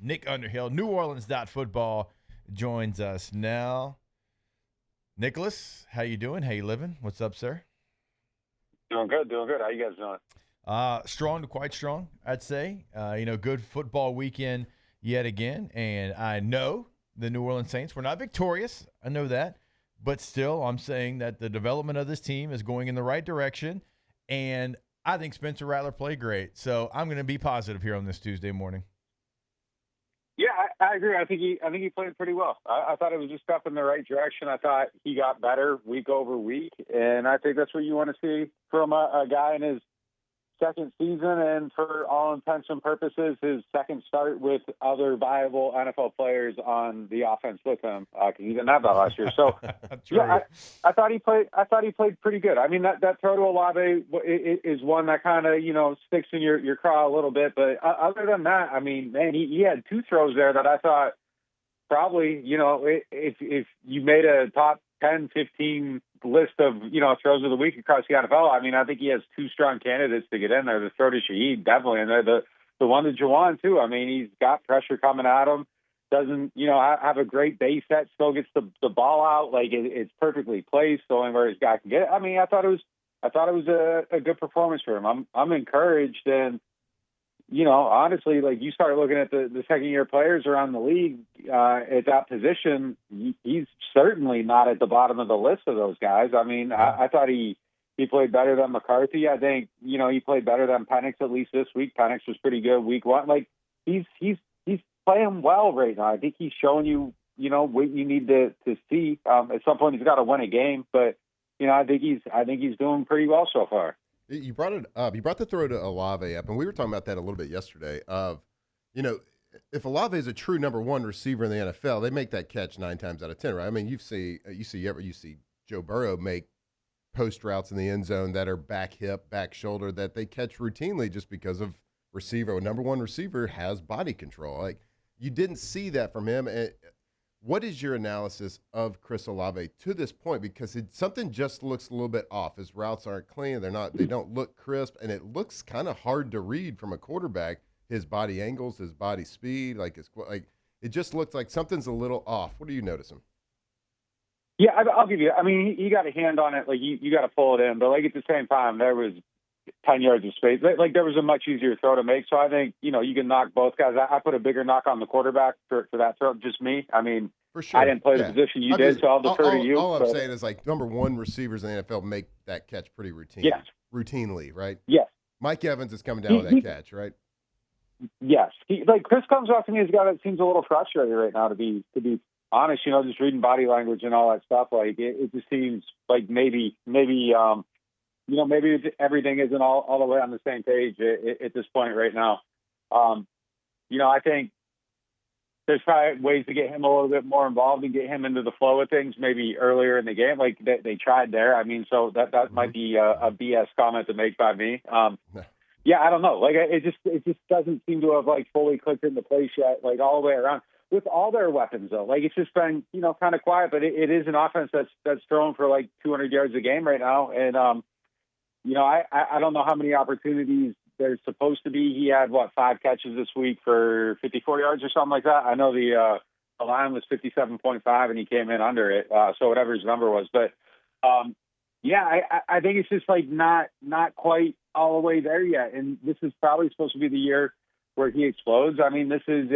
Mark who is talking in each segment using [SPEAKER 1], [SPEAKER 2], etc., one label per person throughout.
[SPEAKER 1] Nick Underhill, neworleans.football, joins us now. Nicholas, how you doing? How you living? What's up, sir?
[SPEAKER 2] Doing good. How you guys doing?
[SPEAKER 1] Strong to quite strong, I'd say. Good football weekend yet again, and I know the New Orleans Saints were not victorious. I know that, but still, I'm saying that the development of this team is going in the right direction, and I think Spencer Rattler played great. So I'm going to be positive here on this Tuesday morning.
[SPEAKER 2] Yeah, I agree. I think he played pretty well. I thought it was a step in the right direction. I thought he got better week over week, and I think that's what you want to see from a guy in his second season, and for all intents and purposes, his second start with other viable NFL players on the offense with him, because he didn't have that last year. So, yeah, I thought he played pretty good. I mean, that throw to Olave is one that kind of sticks in your craw a little bit, but other than that, I mean, man, he had two throws there that I thought probably, if you made a top 10, 15 list of, throws of the week across the NFL, I mean, I think he has two strong candidates to get in there. The throw to Shaheed, definitely, and the one to Juwan, too. I mean, he's got pressure coming at him, doesn't, have a great base set, still gets the ball out, like it's perfectly placed, the only where his guy can get it. I mean, I thought it was a good performance for him. I'm encouraged, and honestly, like you start looking at the second-year players around the league at that position, he's certainly not at the bottom of the list of those guys. I mean, I thought he played better than McCarthy. I think, he played better than Penix at least this week. Penix was pretty good week one. Like, he's playing well right now. I think he's showing you, what you need to see. At some point, he's got to win a game, but, I think he's doing pretty well so far.
[SPEAKER 3] You brought it up. You brought the throw to Olave up, and we were talking about that a little bit yesterday. If Olave is a true number one receiver in the NFL, they make that catch 9 times out of 10, right? I mean, you see Joe Burrow make post routes in the end zone that are back hip, back shoulder that they catch routinely just because of receiver. A number one receiver has body control. Like, you didn't see that from him. What is your analysis of Chris Olave to this point? Because something just looks a little bit off. His routes aren't clean. They don't look crisp, and it looks kind of hard to read from a quarterback. His body angles, his body speed, it just looks like something's a little off. What are you noticing?
[SPEAKER 2] Yeah, I'll give you. I mean, he got a hand on it. Like you got to pull it in, but like at the same time, there was 10 yards of space. Like there was a much easier throw to make. So I think you can knock both guys. I put a bigger knock on the quarterback for that throw. Just me. I mean,
[SPEAKER 3] for sure.
[SPEAKER 2] I didn't play the position you did, so I'll defer to you.
[SPEAKER 3] All I'm saying is, like, number one receivers in the NFL make that catch pretty routinely, right?
[SPEAKER 2] Yes.
[SPEAKER 3] Mike Evans is coming down with that catch, right?
[SPEAKER 2] Yes. Chris comes off to me as a guy that seems a little frustrated right now, to be honest. Just reading body language and all that stuff. Like it just seems like maybe maybe everything isn't all the way on the same page at this point right now. I think there's probably ways to get him a little bit more involved and get him into the flow of things maybe earlier in the game, like they tried there. I mean, so that might be a BS comment to make by me. Yeah, I don't know. Like it just doesn't seem to have like fully clicked into place yet, like all the way around with all their weapons though. Like it's just been, kind of quiet, but it is an offense that's throwing for like 200 yards a game right now. And, I don't know how many opportunities there's supposed to be. He had 5 catches this week for 54 yards or something like that. I know the line was 57.5 and he came in under it. So whatever his number was, but I think it's just like not quite all the way there yet. And this is probably supposed to be the year where he explodes. I mean, this is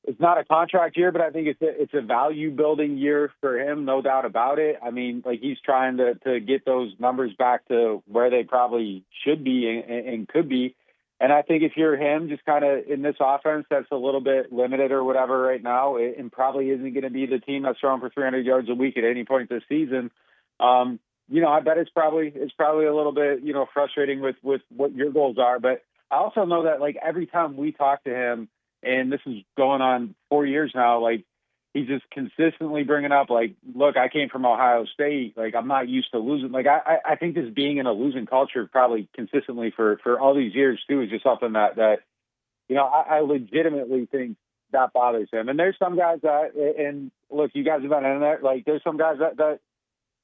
[SPEAKER 2] it's not a contract year, but I think it's a value building year for him, no doubt about it. I mean, like he's trying to get those numbers back to where they probably should be and could be. And I think if you're him, just kind of in this offense that's a little bit limited or whatever right now, and probably isn't going to be the team that's throwing for 300 yards a week at any point this season. I bet it's probably a little bit, frustrating with what your goals are. But I also know that like every time we talk to him, and this is going on 4 years now, like he's just consistently bringing up like, look, I came from Ohio State. Like I'm not used to losing. Like I think this being in a losing culture probably consistently for all these years too is just something that I legitimately think that bothers him. And there's some guys that, and look, you guys have been in there. Like there's some guys that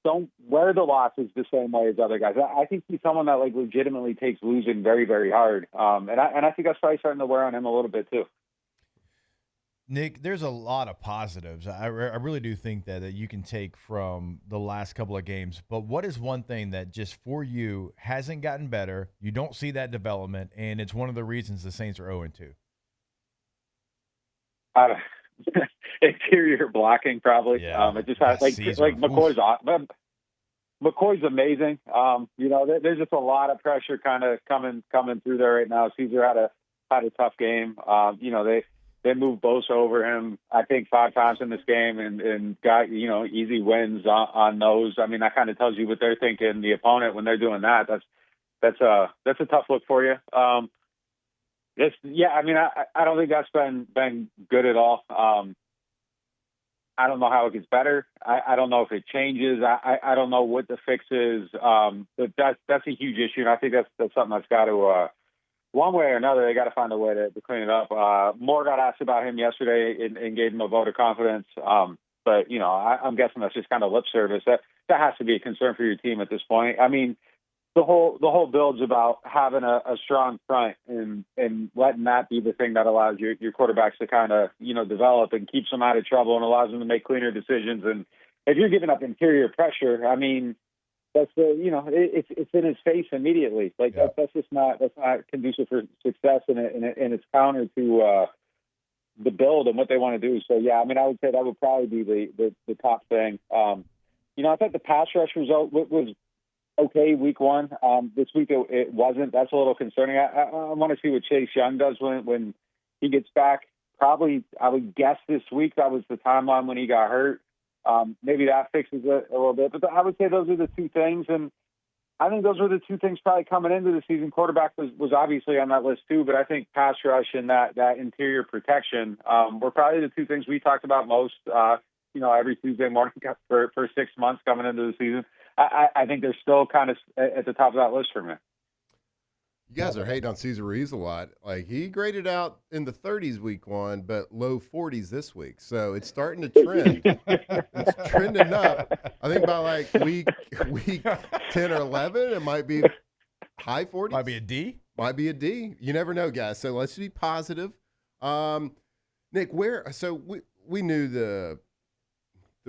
[SPEAKER 2] don't wear the losses the same way as other guys. I think he's someone that like legitimately takes losing very, very hard. And I think that's probably starting to wear on him a little bit too.
[SPEAKER 1] Nick, there's a lot of positives. I really do think that you can take from the last couple of games. But what is one thing that just for you hasn't gotten better? You don't see that development, and it's one of the reasons the Saints are 0-2.
[SPEAKER 2] Interior blocking, probably.
[SPEAKER 1] Yeah,
[SPEAKER 2] It just has
[SPEAKER 1] Cesar.
[SPEAKER 2] McCoy's amazing. There's just a lot of pressure kind of coming through there right now. Cesar had a tough game. They moved Bosa over him, I think, 5 times in this game and got, easy wins on those. I mean, that kind of tells you what they're thinking, the opponent, when they're doing that. That's a tough look for you. I don't think that's been good at all. I don't know how it gets better. I don't know if it changes. I don't know what the fix is. But that's a huge issue, and I think that's something that's got to one way or another, they got to find a way to clean it up. Moore got asked about him yesterday and gave him a vote of confidence. But I'm guessing that's just kind of lip service. That has to be a concern for your team at this point. I mean, the whole build's about having a strong front and letting that be the thing that allows your quarterbacks to kind of develop and keeps them out of trouble and allows them to make cleaner decisions. And if you're giving up interior pressure, I mean, that's it's in his face immediately. That's not conducive for success, and it's counter to the build and what they want to do. So yeah, I mean, I would say that would probably be the top thing. I thought the pass rush result was okay week 1. This week it wasn't. That's a little concerning. I want to see what Chase Young does when he gets back. Probably, I would guess this week. That was the timeline when he got hurt. Maybe that fixes it a little bit. But I would say those are the two things. And I think those were the two things probably coming into the season. Quarterback was obviously on that list too, but I think pass rush and that interior protection were probably the two things we talked about most, every Tuesday morning for 6 months coming into the season. I think they're still kind of at the top of that list for me.
[SPEAKER 3] You guys are hating on Cesar Ruiz a lot. Like, he graded out in the 30s week 1, but low 40s this week. So it's starting to trend. It's trending up. I think by like week 10 or 11, it might be high 40s.
[SPEAKER 1] Might be a D.
[SPEAKER 3] Might be a D. You never know, guys. So let's be positive. Nick, we knew the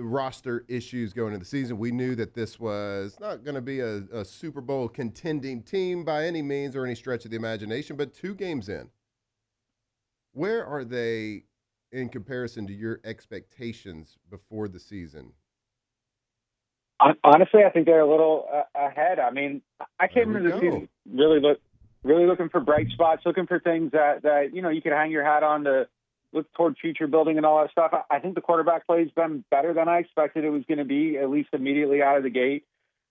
[SPEAKER 3] roster issues going into the season. We knew that this was not going to be a Super Bowl contending team by any means or any stretch of the imagination, but 2 games in, where are they in comparison to your expectations before the season?
[SPEAKER 2] Honestly, I think they're a little ahead. I mean, I came into the season really looking for bright spots, looking for things that you could hang your hat on to look toward future building and all that stuff. I think the quarterback play has been better than I expected it was going to be, at least immediately out of the gate.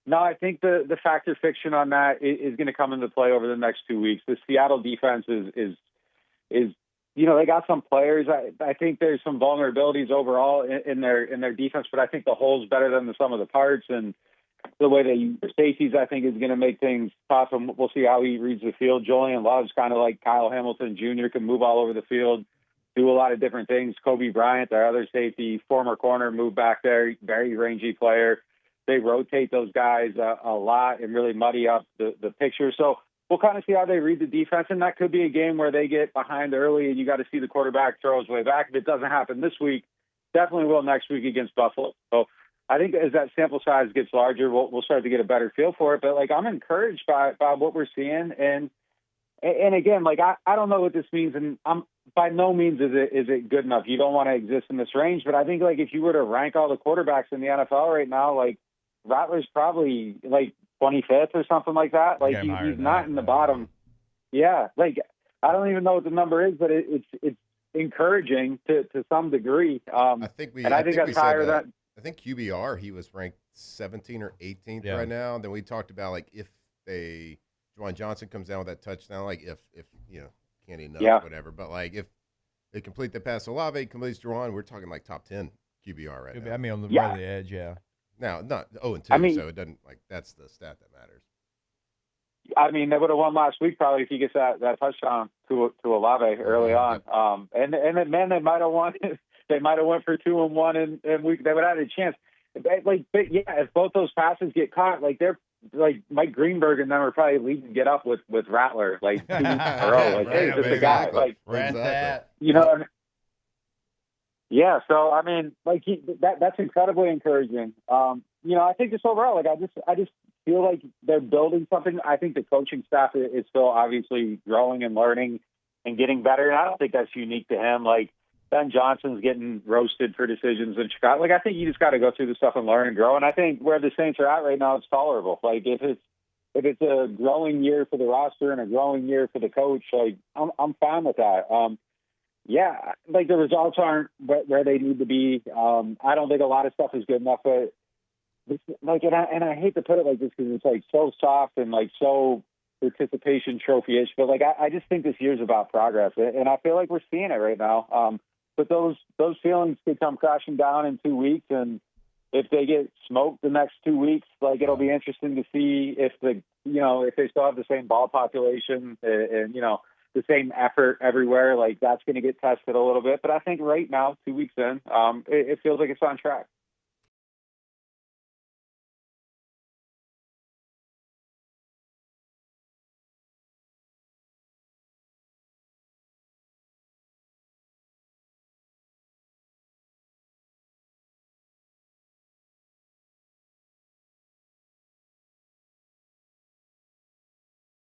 [SPEAKER 2] No, I think the factor fiction on that is going to come into play over the next 2 weeks. The Seattle defense is they got some players. I think there's some vulnerabilities overall in their defense, but I think the whole's better than the sum of the parts. And the way they use their safeties, I think, is going to make things tough. And we'll see how he reads the field. Julian Love's kind of like Kyle Hamilton Jr., can move all over the field, do a lot of different things. Kobe Bryant, their other safety, former corner, moved back there, very rangy player. They rotate those guys a lot and really muddy up the picture. So we'll kind of see how they read the defense, and that could be a game where they get behind early and you got to see the quarterback throw his way back. If it doesn't happen this week, definitely will next week against Buffalo. So I think as that sample size gets larger, we'll start to get a better feel for it. But, I'm encouraged by what we're seeing. And again, I don't know what this means, and by no means is it good enough. You don't want to exist in this range, but I think if you were to rank all the quarterbacks in the NFL right now, Rattler's probably 25th or something like that. He's not in the bottom. Yeah, I don't even know what the number is, but it's encouraging to some degree. I think that's higher than.
[SPEAKER 3] I think QBR he was ranked 17 or 18th right now. And then we talked about if Juwan Johnson comes down with that touchdown, if Candy knows whatever. But if they complete the pass, Olave completes Juwan, we're talking top 10 QBR right now.
[SPEAKER 1] I mean, on the right of the edge, yeah.
[SPEAKER 3] Now, not 0-2, so it doesn't that's the stat that matters.
[SPEAKER 2] I mean, they would have won last week probably if he gets that touchdown to Olave early on. And then they might have won. They might have went for 2-1, and they would have had a chance. If both those passes get caught, they're Mike Greenberg and them are probably leading get up with Rattler 2 weeks in a row. Hey, is this the guy?
[SPEAKER 1] Rant that.
[SPEAKER 2] Yeah, so I mean, like that's incredibly encouraging. I think just overall, like I just feel like they're building something. I think the coaching staff is still obviously growing and learning and getting better. And I don't think that's unique to him. Like Ben Johnson's getting roasted for decisions in Chicago. Like I think you just got to go through the stuff and learn and grow. And I think where the Saints are at right now, it's tolerable. Like if it's a growing year for the roster and a growing year for the coach, like I'm fine with that. Yeah, like the results aren't where they need to be. I don't think a lot of stuff is good enough, but like, and I hate to put it like this because it's like so soft and like so participation trophy-ish, but like I just think this year's about progress, and I feel like we're seeing it right now. But those feelings could come crashing down in 2 weeks, and if they get smoked the next 2 weeks, like it'll be interesting to see if if they still have the same ball population and the same effort everywhere. Like that's going to get tested a little bit, but I think right now, 2 weeks in, it feels like it's on track.